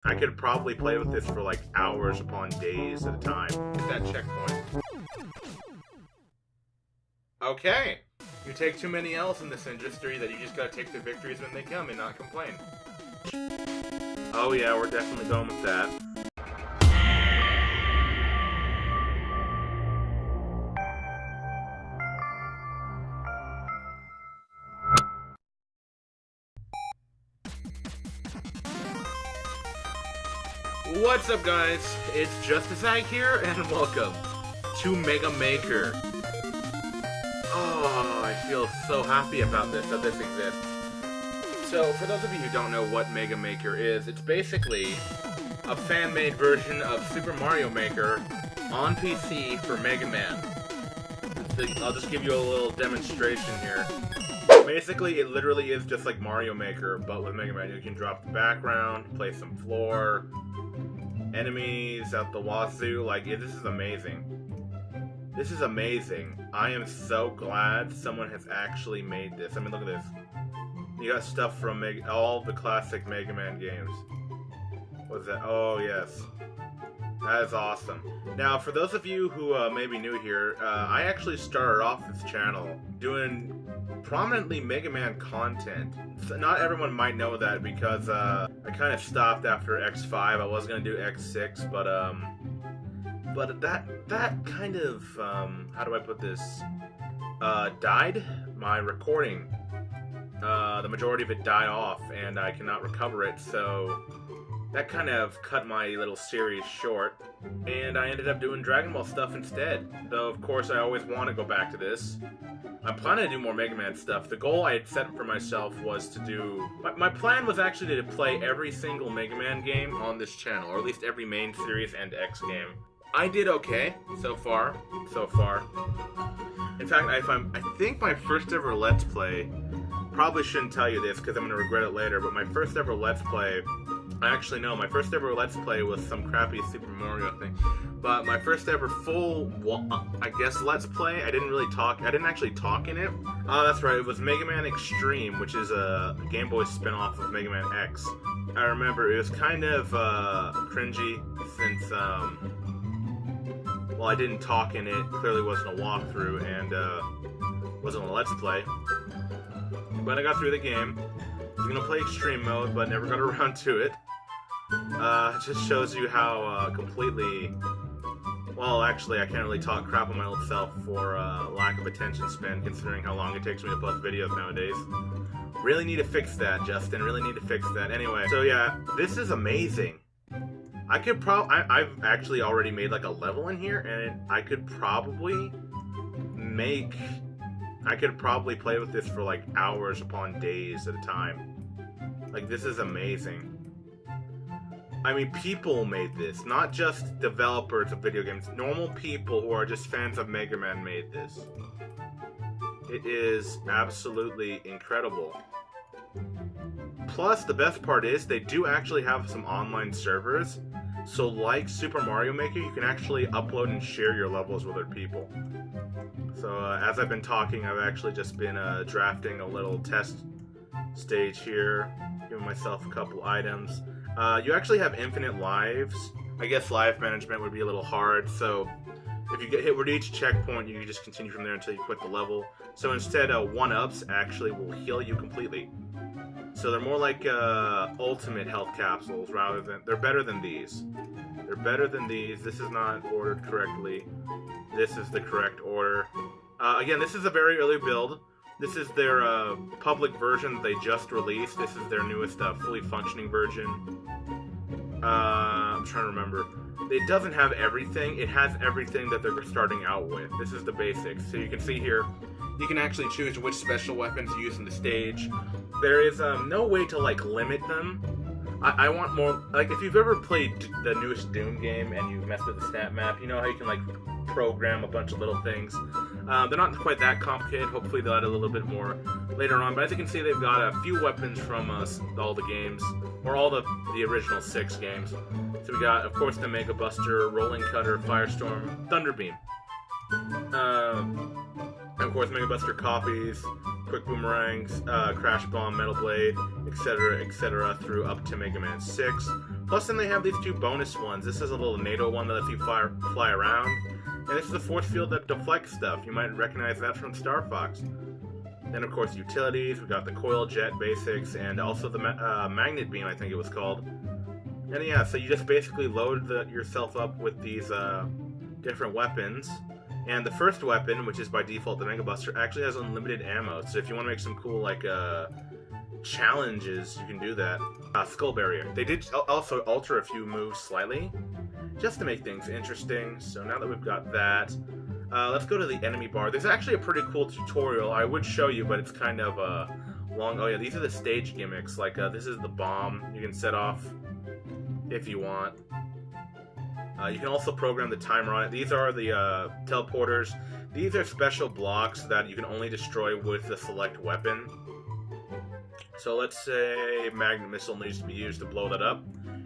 I could probably play with this for like hours upon days at a time. Hit that checkpoint. Okay. You take too many L's in this industry that you just gotta take the victories when they come and not complain. Oh yeah, we're definitely going with that. What's up, guys? It's Justazag here, and welcome to Mega Maker. Oh, I feel so happy about this, that this exists. So, for those of you who don't know what Mega Maker is, it's basically a fan-made version of Super Mario Maker on PC for Mega Man. I'll just give you a little demonstration here. Basically, it literally is just like Mario Maker, but with Mega Man. You can drop the background, play some floor, enemies out the wazoo. Like, this is amazing. This is amazing. I am so glad someone has actually made this. I mean, look at this. You got stuff from all the classic Mega Man games. What's that? Oh, yes. That is awesome. Now, for those of you who may be new here, I actually started off this channel doing prominently Mega Man content. So not everyone might know that because I kind of stopped after X5. I was going to do X6, but that kind of, how do I put this, died. My recording, the majority of it died off, and I cannot recover it, so that kind of cut my little series short, and I ended up doing Dragon Ball stuff instead. Though, of course, I always want to go back to this. I'm planning to do more Mega Man stuff. The goal I had set for myself was to do... My plan was actually to play every single Mega Man game on this channel, or at least every main series and X game. I did okay so far. In fact, I think my first ever Let's Play, probably shouldn't tell you this because I'm going to regret it later, but my first ever Let's Play... Actually, no, my first ever Let's Play was some crappy Super Mario thing. But my first ever full, I guess, Let's Play, I didn't actually talk in it. Oh, that's right, it was Mega Man Extreme, which is a Game Boy spin-off of Mega Man X. I remember it was kind of cringy since, well, I didn't talk in it, clearly wasn't a walkthrough, and wasn't a Let's Play. But I got through the game. I was gonna play Extreme Mode, but never got around to it. It just shows you how completely... Well, actually, I can't really talk crap on my old self for lack of attention span, considering how long it takes me to post videos nowadays. Really need to fix that, Justin. Really need to fix that. Anyway, so yeah, this is amazing. I've actually already made like a level in here, and I could probably play with this for like hours upon days at a time. Like, this is amazing. I mean, people made this, not just developers of video games. Normal people who are just fans of Mega Man made this. It is absolutely incredible. Plus, the best part is, they do actually have some online servers. So, like Super Mario Maker, you can actually upload and share your levels with other people. So, as I've been talking, I've actually just been drafting a little test stage here, giving myself a couple items. You actually have infinite lives. I guess life management would be a little hard, so if you get hit with each checkpoint, you can just continue from there until you quit the level. So instead, 1-ups actually will heal you completely. So they're more like ultimate health capsules rather than... They're better than these. They're better than these. This is not ordered correctly. This is the correct order. Again, this is a very early build. This is their public version that they just released. This is their newest fully functioning version. I'm trying to remember. It doesn't have everything. It has everything that they're starting out with. This is the basics. So you can see here, you can actually choose which special weapons to use in the stage. There is no way to, like, limit them. I want more... Like, if you've ever played the newest Doom game and you've messed with the stat map, you know how you can, like, program a bunch of little things. They're not quite that complicated. Hopefully they'll add a little bit more later on. But as you can see, they've got a few weapons from all the games, or all the original 6 games. So we got, of course, the Mega Buster, Rolling Cutter, Firestorm, Thunderbeam. And of course, Mega Buster copies, Quick Boomerangs, Crash Bomb, Metal Blade, etc., etc., through up to Mega Man 6. Plus, then they have these 2 bonus ones. This is a little NATO one that lets you fly around. And this is a force field that deflects stuff. You might recognize that from Star Fox. Then, of course, utilities. We got the coil jet basics, and also the magnet beam, I think it was called. And yeah, so you just basically load yourself up with these different weapons. And the first weapon, which is by default the Mega Buster, actually has unlimited ammo. So if you want to make some cool, like, challenges, you can do that. Skull Barrier. They did also alter a few moves slightly, just to make things interesting. So now that we've got that, let's go to the enemy bar. There's actually a pretty cool tutorial. I would show you, but it's kind of long. Oh yeah, these are the stage gimmicks. Like, this is the bomb you can set off if you want. You can also program the timer on it. These are the teleporters. These are special blocks that you can only destroy with the select weapon. So let's say Magnet Missile needs to be used to blow that up.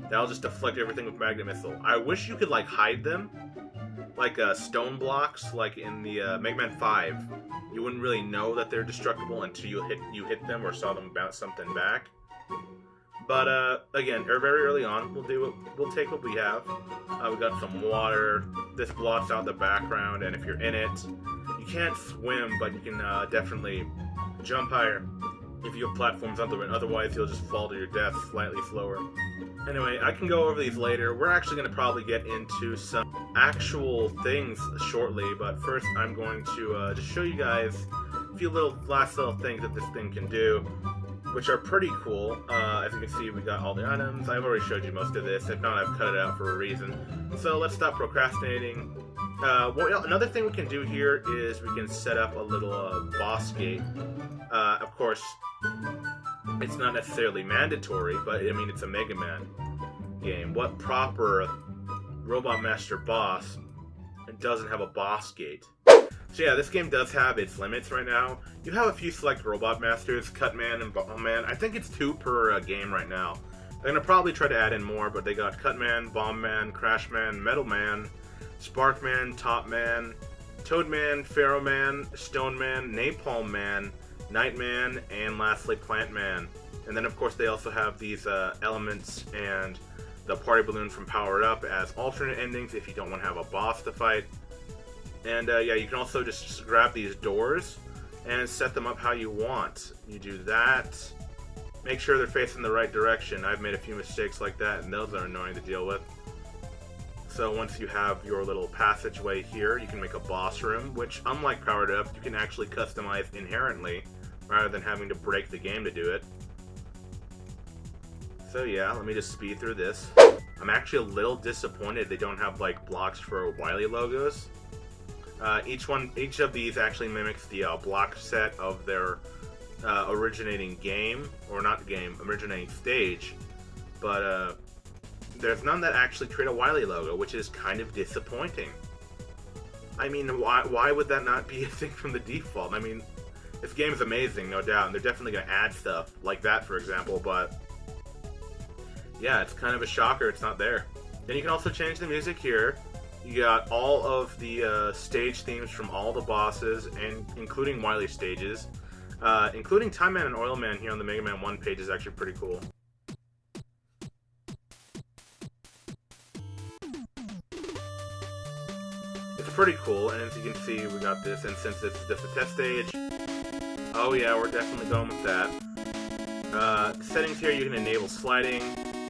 That'll just deflect everything with Magnet Missile. I wish you could, like, hide them. Like stone blocks, like in the Mega Man 5. You wouldn't really know that they're destructible until you hit them or saw them bounce something back. But again, very early on, we'll take what we have. We got some water. This blots out the background, and if you're in it, you can't swim, but you can definitely jump higher if you have platforms under it. Otherwise, you'll just fall to your death slightly slower. Anyway, I can go over these later. We're actually going to probably get into some actual things shortly, but first I'm going to just show you guys a few last little things that this thing can do, which are pretty cool. As you can see, we got all the items. I've already showed you most of this. If not, I've cut it out for a reason. So let's stop procrastinating. Another thing we can do here is we can set up a little boss gate. Of course, it's not necessarily mandatory, but I mean, it's a Mega Man game. What proper Robot Master boss doesn't have a boss gate? So yeah, this game does have its limits right now. You have a few select Robot Masters, Cutman and Bombman. I think it's 2 per game right now. They're going to probably try to add in more, but they got Cutman, Bombman, Crashman, Metalman, Sparkman, Topman, Toadman, Pharaohman, Stoneman, Napalm Man, Nightman, and lastly Plantman. And then of course they also have these elements and the party balloon from Power It Up as alternate endings if you don't want to have a boss to fight. And yeah, you can also just grab these doors and set them up how you want. You do that. Make sure they're facing the right direction. I've made a few mistakes like that, and those are annoying to deal with. So once you have your little passageway here, you can make a boss room, which, unlike Powered Up, you can actually customize inherently, rather than having to break the game to do it. So yeah, let me just speed through this. I'm actually a little disappointed they don't have, like, blocks for Wily logos. Each of these actually mimics the block set of their originating game, or not game, originating stage, but there's none that actually create a Wily logo, which is kind of disappointing. I mean, why would that not be a thing from the default? I mean, this game is amazing, no doubt, and they're definitely going to add stuff like that, for example, but yeah, it's kind of a shocker it's not there. Then you can also change the music here. You got all of the stage themes from all the bosses, and including Wily stages. Including Time Man and Oil Man here on the Mega Man 1 page is actually pretty cool. It's pretty cool, and as you can see, we got this, and since it's just a test stage, oh yeah, we're definitely going with that. Settings here, you can enable sliding,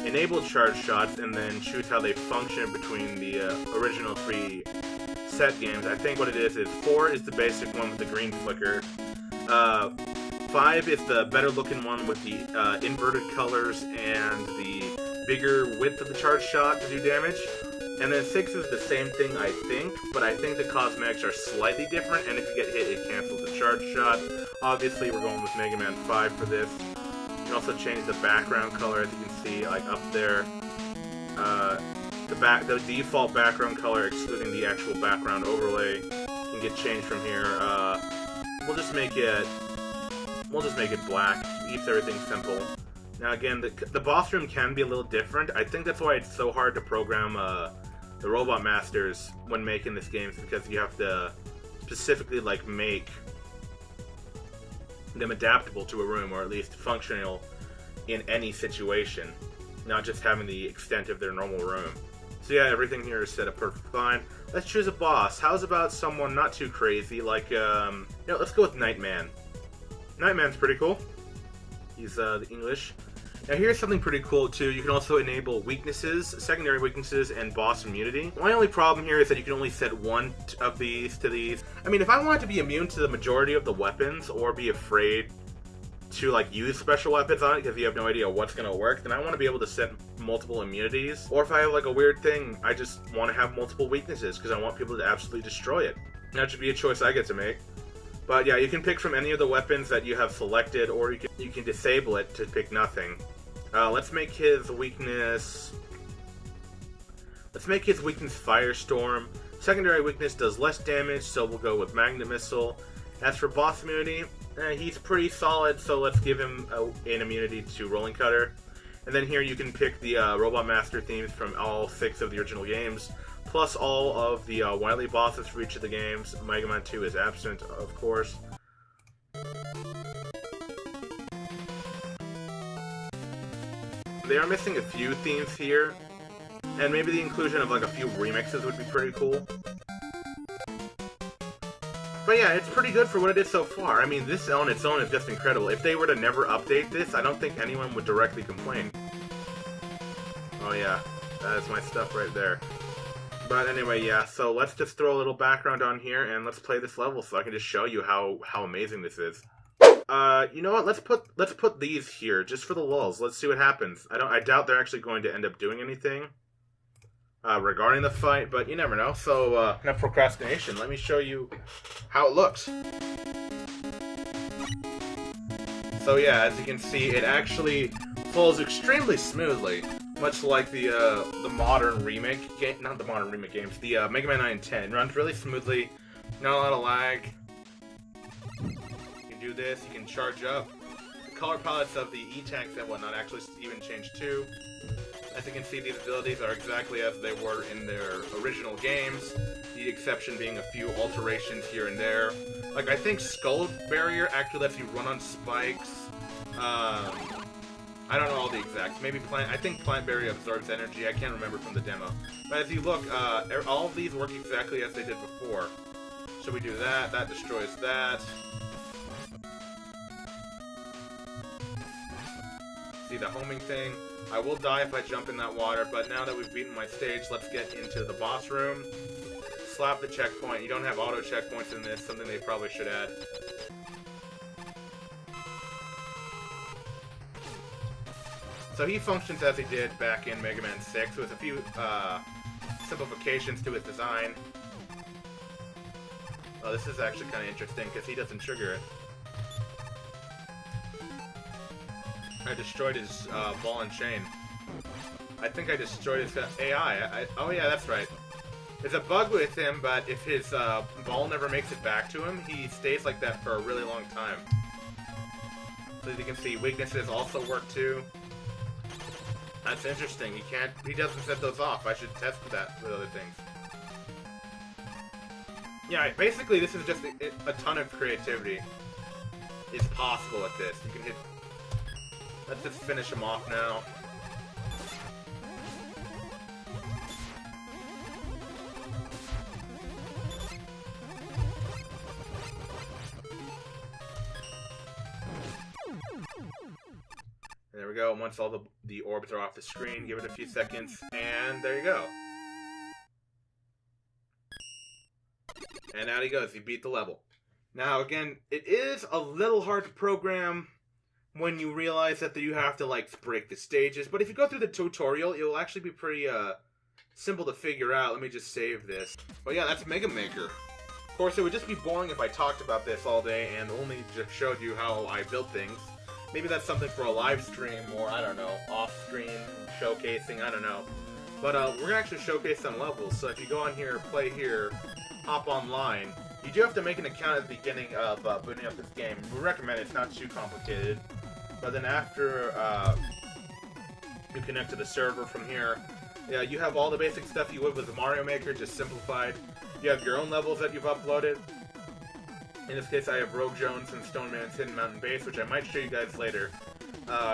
enable charge shots, and then choose how they function between the original 3 set games. I think what it is 4 is the basic one with the green flicker. 5 is the better looking one with the inverted colors and the bigger width of the charge shot to do damage. And then 6 is the same thing, I think, but I think the cosmetics are slightly different, and if you get hit, it cancels the charge shot. Obviously, we're going with Mega Man 5 for this. You can also change the background color, as you can see, like up there. The default background color, excluding the actual background overlay, can get changed from here. We'll just make it black. Keeps everything simple. Now again, the boss room can be a little different. I think that's why it's so hard to program the Robot Masters when making this game, because you have to specifically like make them adaptable to a room, or at least functional in any situation. not just having the extent of their normal room. So yeah, everything here is set up perfectly fine. Let's choose a boss. How's about someone not too crazy, like, let's go with Nightman. Nightman's pretty cool. He's, the English. Now here's something pretty cool too. You can also enable weaknesses, secondary weaknesses, and boss immunity. My only problem here is that you can only set one of these to these. I mean, if I wanted to be immune to the majority of the weapons, or be afraid to like use special weapons on it because you have no idea what's going to work, then I want to be able to set multiple immunities. Or if I have like a weird thing, I just want to have multiple weaknesses because I want people to absolutely destroy it. That should be a choice I get to make. But yeah, you can pick from any of the weapons that you have selected, or you can disable it to pick nothing. Let's make his weakness... Let's make his weakness Firestorm. Secondary weakness does less damage, so we'll go with Magnet Missile. As for boss immunity, he's pretty solid, so let's give him an immunity to Rolling Cutter. And then here you can pick the Robot Master themes from all 6 of the original games, plus all of the Wily bosses for each of the games. Megaman 2 is absent, of course. They are missing a few themes here, and maybe the inclusion of like a few remixes would be pretty cool. But yeah, it's pretty good for what it is so far. I mean, this on its own is just incredible. If they were to never update this, I don't think anyone would directly complain. Oh yeah, that is my stuff right there. But anyway, yeah, so let's just throw a little background on here and let's play this level so I can just show you how amazing this is. You know what? Let's put these here just for the lulz. Let's see what happens. I doubt they're actually going to end up doing anything regarding the fight, but you never know. So enough procrastination. Let me show you how it looks. So yeah, as you can see, it actually flows extremely smoothly, much like the modern remake game. Not the modern remake games. The Mega Man 9 and 10 runs really smoothly. Not a lot of lag. Do this, you can charge up. The color palettes of the E-tanks and whatnot actually even change too. As you can see, these abilities are exactly as they were in their original games, the exception being a few alterations here and there. Like, I think Skull Barrier actually lets you run on spikes. I don't know all the exacts. Maybe I think Plant Barrier absorbs energy. I can't remember from the demo. But as you look, all of these work exactly as they did before. So we do that, that destroys that. See the homing thing. I will die if I jump in that water, but now that we've beaten my stage, let's get into the boss room. Slap the checkpoint. You don't have auto checkpoints in this, something they probably should add. So he functions as he did back in Mega Man 6, with a few simplifications to his design. Oh, this is actually kind of interesting, because he doesn't trigger it. I destroyed his ball and chain. I think I destroyed his AI. Oh yeah, that's right. There's a bug with him, but if his ball never makes it back to him, he stays like that for a really long time. So as you can see, weaknesses also work too. That's interesting. He doesn't set those off. I should test that with other things. Yeah, basically this is just a ton of creativity is possible with this. You can hit... Let's just finish him off now. There we go. Once all the orbs are off the screen, give it a few seconds, and there you go. And out he goes. He beat the level. Now, again, it is a little hard to program when you realize that you have to, like, break the stages. But if you go through the tutorial, it will actually be pretty, simple to figure out. Let me just save this. But yeah, that's Mega Maker. Of course, it would just be boring if I talked about this all day and only just showed you how I built things. Maybe that's something for a live stream, or, I don't know, off-screen showcasing, I don't know. But, we're gonna actually showcase some levels, so if you go on here, play here, hop online, you do have to make an account at the beginning of booting up this game. We recommend it's not too complicated. But then after you connect to the server from here, yeah, you have all the basic stuff you would with the Mario Maker, just simplified. You have your own levels that you've uploaded. In this case, I have Rogue Jones and Stone Man's Hidden Mountain Base, which I might show you guys later.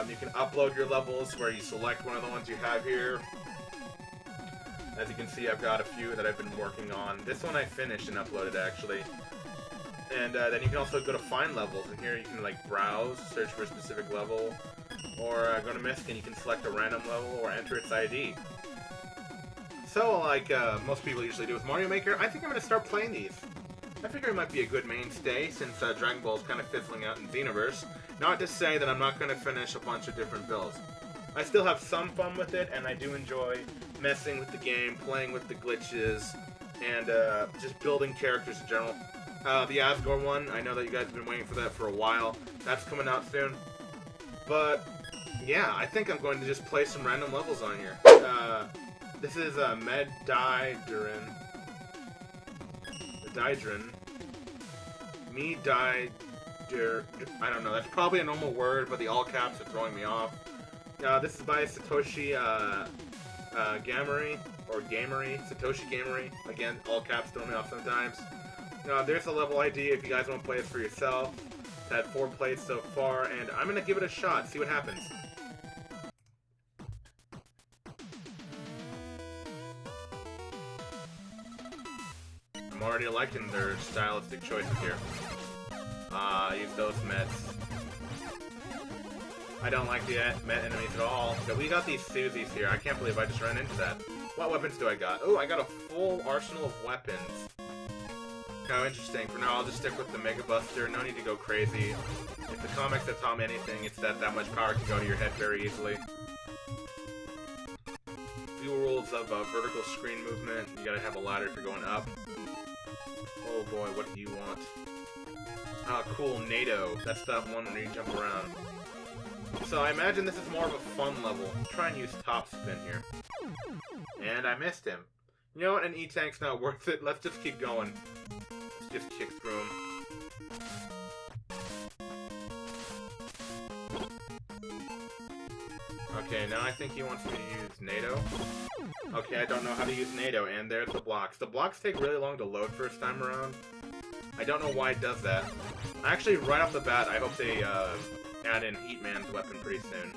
You can upload your levels where you select one of the ones you have here. As you can see, I've got a few that I've been working on. This one I finished and uploaded, actually. And then you can also go to find levels, and here you can like browse, search for a specific level, or go to MISC and you can select a random level or enter its ID. So, like most people usually do with Mario Maker, I think I'm going to start playing these. I figure it might be a good mainstay since Dragon Ball is kind of fizzling out in Xenoverse. Not to say that I'm not going to finish a bunch of different builds. I still have some fun with it, and I do enjoy messing with the game, playing with the glitches, and just building characters in general. The Asgore one, I know that you guys have been waiting for that for a while. That's coming out soon. But, yeah, I think I'm going to just play some random levels on here. This is MEDIEDERN. I don't know, that's probably a normal word, but the all caps are throwing me off. This is by Satoshi Gamery, or Gamery, Satoshi Gamery. Again, all caps throw me off sometimes. There's a level ID if you guys want to play this for yourself. It's had 4 plays so far, and I'm going to give it a shot, see what happens. I'm already liking their stylistic choices here. Use those Mets. I don't like the Met enemies at all. But we got these Susies here. I can't believe I just ran into that. What weapons do I got? Oh, I got a full arsenal of weapons. Kind of interesting. For now, I'll just stick with the Mega Buster. No need to go crazy. If the comics have taught me anything, it's that much power can go to your head very easily. Few rules of vertical screen movement. You gotta have a ladder if you're going up. Oh boy, what do you want? Ah, cool, NATO. That's that one where you jump around. So I imagine this is more of a fun level. Try and use top spin here. And I missed him. You know what? An E-Tank's not worth it. Let's just keep going. Let's just kick through him. Okay, now I think he wants me to use NATO. Okay, I don't know how to use NATO, and there's the blocks. The blocks take really long to load first time around. I don't know why it does that. Actually, right off the bat, I hope they add in Heatman's weapon pretty soon.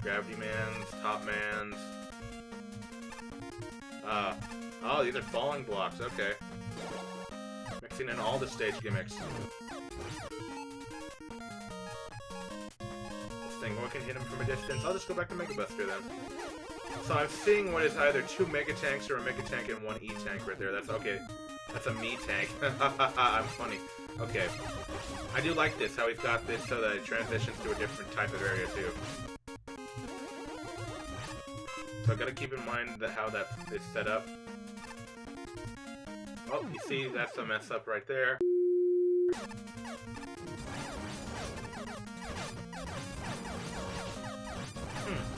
Gravity Man's, Top Man's. Oh, these are falling blocks, okay. Mixing in all the stage gimmicks. This thing, one can hit him from a distance. I'll just go back to Mega Buster then. So I'm seeing what is either 2 Mega Tanks or a Mega Tank and 1 E-Tank right there. That's okay. That's a me tank. I'm funny. Okay. I do like this, how he's got this so that it transitions to a different type of area too. So I gotta keep in mind how that is set up. Oh, you see, that's a mess up right there.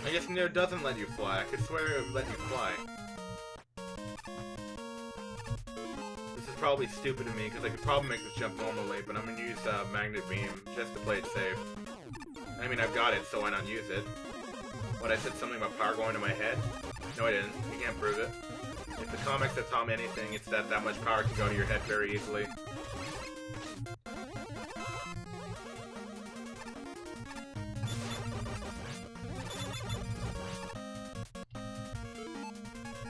I guess Neo doesn't let you fly. I could swear it would let you fly. This is probably stupid of me, because I could probably make this jump normally, but I'm gonna use Magnet Beam just to play it safe. I mean, I've got it, so why not use it? What, I said something about power going to my head? No, I didn't. You can't prove it. If the comics have taught me anything, it's that much power can go to your head very easily.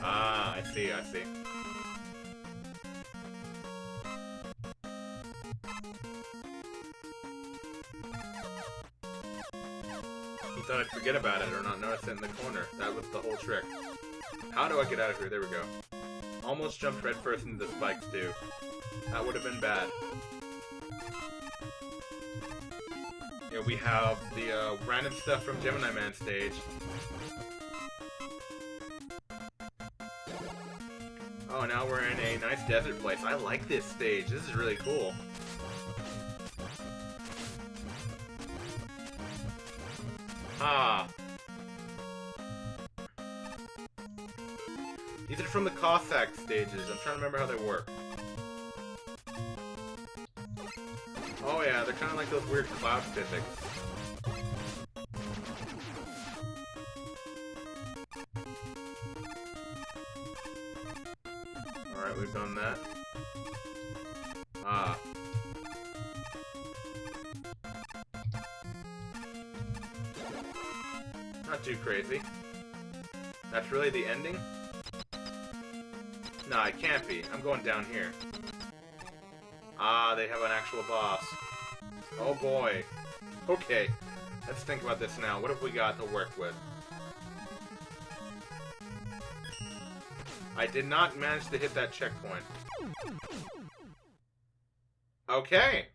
Ah, I see, I see. He thought I'd forget about it or not notice it in the corner. That was the whole trick. How do I get out of here? There we go. Almost jumped right first into the spikes, too. That would have been bad. Yeah, we have the random stuff from Gemini Man stage. Oh, now we're in a nice desert place. I like this stage. This is really cool. Ah. These are from the Cossack stages. I'm trying to remember how they work. Oh yeah, they're kind of like those weird cloud physics. Not too crazy. That's really the ending? Nah, it can't be. I'm going down here. Ah, they have an actual boss. Oh boy. Okay, let's think about this now. What have we got to work with? I did not manage to hit that checkpoint. Okay.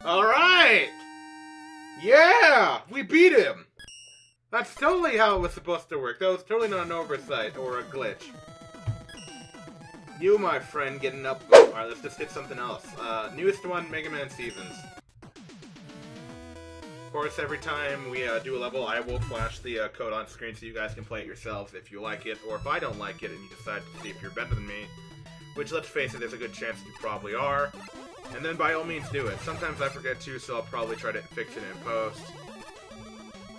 Alright! Yeah! We beat him! That's totally how it was supposed to work. That was totally not an oversight or a glitch. You, my friend, getting up. Alright, let's just hit something else. Newest one, Megaman Seasons. Of course, every time we do a level, I will flash the code on screen so you guys can play it yourselves if you like it, or if I don't like it and you decide to see if you're better than me, which, let's face it, there's a good chance you probably are, and then by all means do it. Sometimes I forget to, so I'll probably try to fix it in post.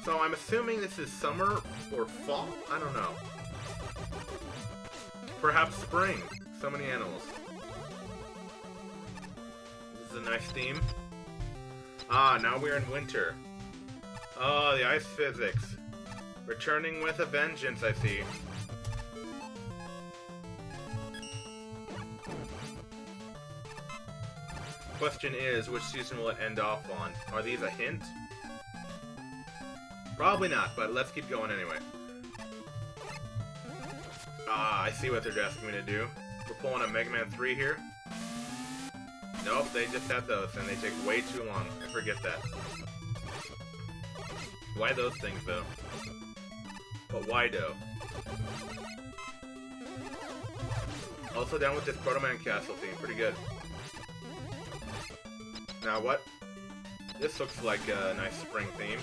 So I'm assuming this is summer or fall? I don't know. Perhaps spring. So many animals. This is a nice theme. Ah, now we're in winter. Oh, the ice physics. Returning with a vengeance, I see. Question is, which season will it end off on? Are these a hint? Probably not, but let's keep going anyway. Ah, I see what they're asking me to do. We're pulling a Megaman 3 here. Nope, they just had those, and they take way too long. I forget that. Why those things, though? But why, though? Also down with this Proto Man Castle theme. Pretty good. Now what? This looks like a nice spring theme.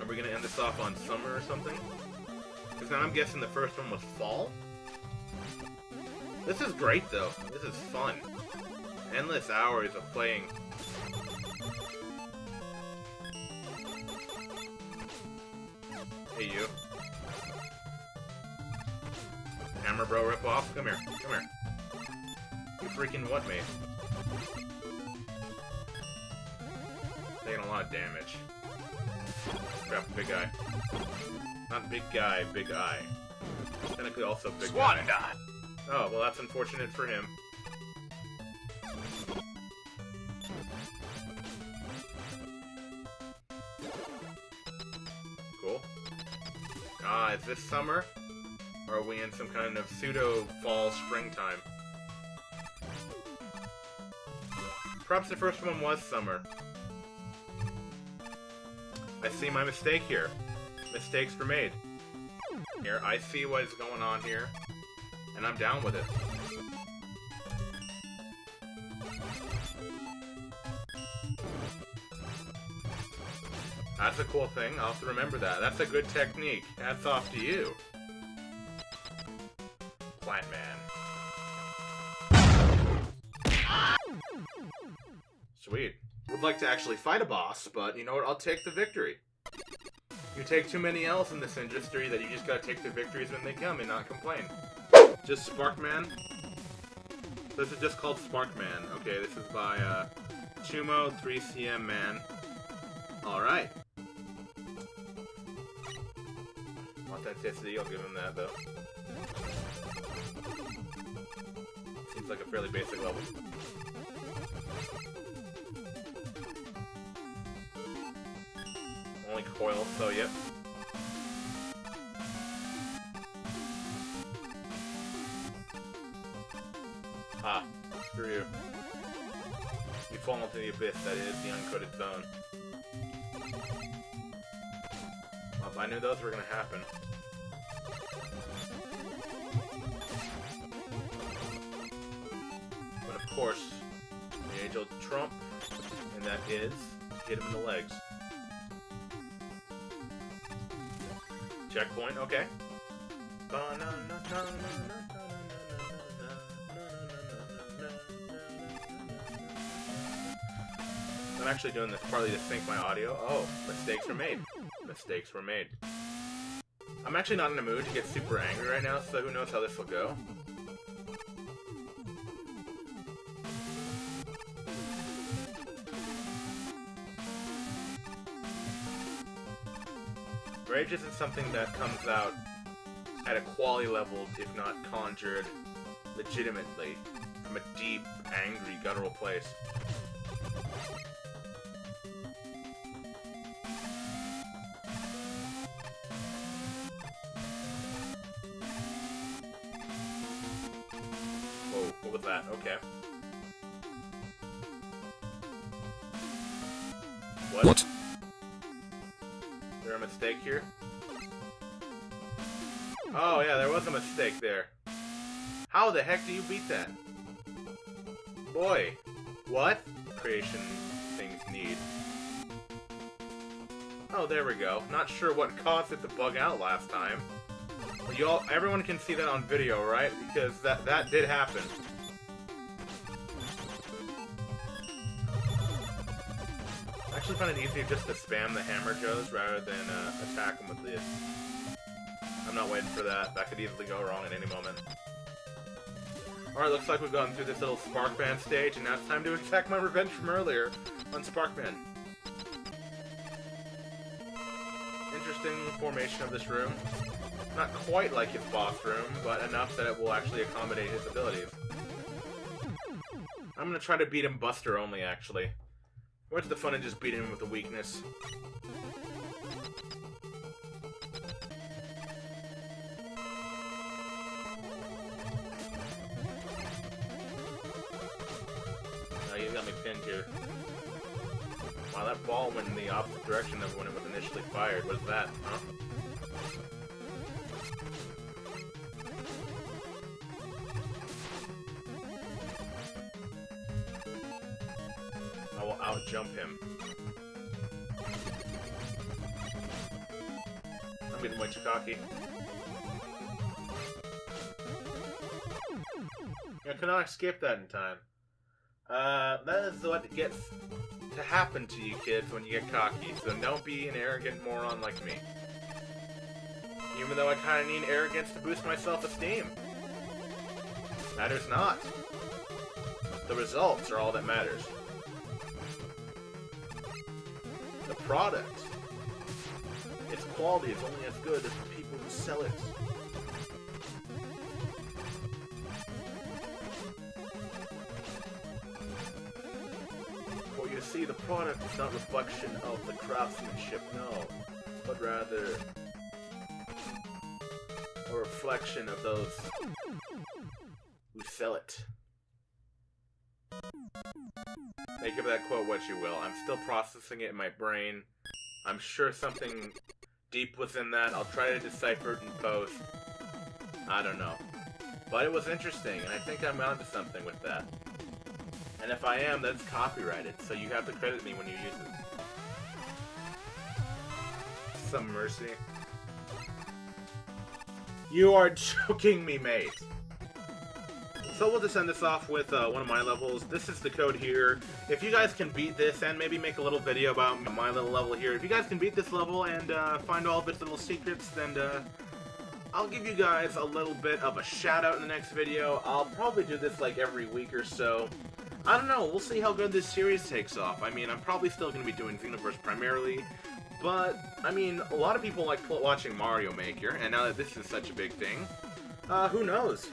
Are we gonna end this off on summer or something? Because now I'm guessing the first one was fall? This is great, though. This is fun. Endless hours of playing. Hey, you. Hammer Bro ripoff? Come here. Come here. You freaking what, mate? Taking a lot of damage. Crap, big eye. Not big guy, big eye. Technically also big guy. Oh, well that's unfortunate for him. Cool. Ah, is this summer? Or are we in some kind of pseudo-fall springtime? Perhaps the first one was summer. I see my mistake here. Mistakes were made. Here, I see what is going on here. And I'm down with it. That's a cool thing. I'll have to remember that. That's a good technique. Hats off to you. Plant Man. Sweet. Would like to actually fight a boss, but you know what? I'll take the victory. You take too many L's in this industry that you just gotta take the victories when they come and not complain. Just Sparkman? This is just called Sparkman. Okay, this is by Chumo 3CM Man. Alright. Authenticity, I'll give him that though. Seems like a fairly basic level. Only coil, so yep. Ah, screw you. You fall into the abyss, that is the uncoded zone. Well, I knew those were gonna happen. But of course, the age-old trump, and that is, hit him in the legs. Checkpoint, okay. I'm actually doing this partly to sync my audio. Oh, mistakes were made. Mistakes were made. I'm actually not in the mood to get super angry right now, so who knows how this will go. Rage isn't something that comes out at a quality level, if not conjured legitimately from a deep, angry, guttural place. Whoa, what was that? Okay. What? Is there a mistake here? Oh yeah, there was a mistake there. How the heck do you beat that? Boy, what? Creation things need. Oh, there we go. Not sure what caused it to bug out last time. Everyone can see that on video, right? Because that did happen. I actually find it easier just to spam the hammer joes rather than attack them with this. I'm not waiting for that. That could easily go wrong at any moment. Alright, looks like we've gotten through this little Sparkman stage, and now it's time to exact my revenge from earlier on Sparkman. Interesting formation of this room. Not quite like his boss room, but enough that it will actually accommodate his abilities. I'm gonna try to beat him Buster only, actually. What's the fun in just beating him with a weakness? You got me pinned here. Wow, that ball went in the opposite direction of when it was initially fired. What is that, huh? I will out-jump him. I'm getting way too cocky. I could not escape that in time. That is what gets to happen to you kids when you get cocky, so don't be an arrogant moron like me. Even though I kinda need arrogance to boost my self-esteem. Matters not. The results are all that matters. The product. Its quality is only as good as the people who sell it. You see, the product is not a reflection of the craftsmanship, no, but rather a reflection of those who sell it. Make of that quote what you will. I'm still processing it in my brain. I'm sure something deep was in that. I'll try to decipher it in post. I don't know. But it was interesting, and I think I'm onto something with that. And if I am, that's copyrighted, so you have to credit me when you use it. Some mercy. You are joking me, mate. So we'll just end this off with one of my levels. This is the code here. If you guys can beat this, and maybe make a little video about my little level here. If you guys can beat this level and find all of its little secrets, then I'll give you guys a little bit of a shout out in the next video. I'll probably do this like every week or so. I don't know, we'll see how good this series takes off. I mean, I'm probably still going to be doing Xenoverse primarily, but, I mean, a lot of people like watching Mario Maker, and now that this is such a big thing, who knows?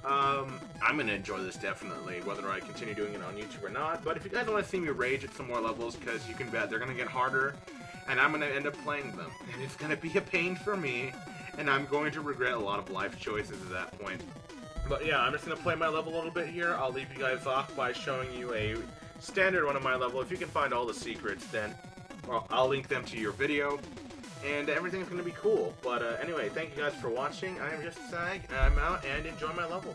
I'm going to enjoy this definitely, whether I continue doing it on YouTube or not, but if you guys want to see me rage at some more levels, because you can bet they're going to get harder, and I'm going to end up playing them, and it's going to be a pain for me, and I'm going to regret a lot of life choices at that point. But yeah, I'm just going to play my level a little bit here. I'll leave you guys off by showing you a standard one of my level. If you can find all the secrets, then well, I'll link them to your video, and everything's going to be cool. But anyway, thank you guys for watching. I am Justazag, and I'm out, and enjoy my level.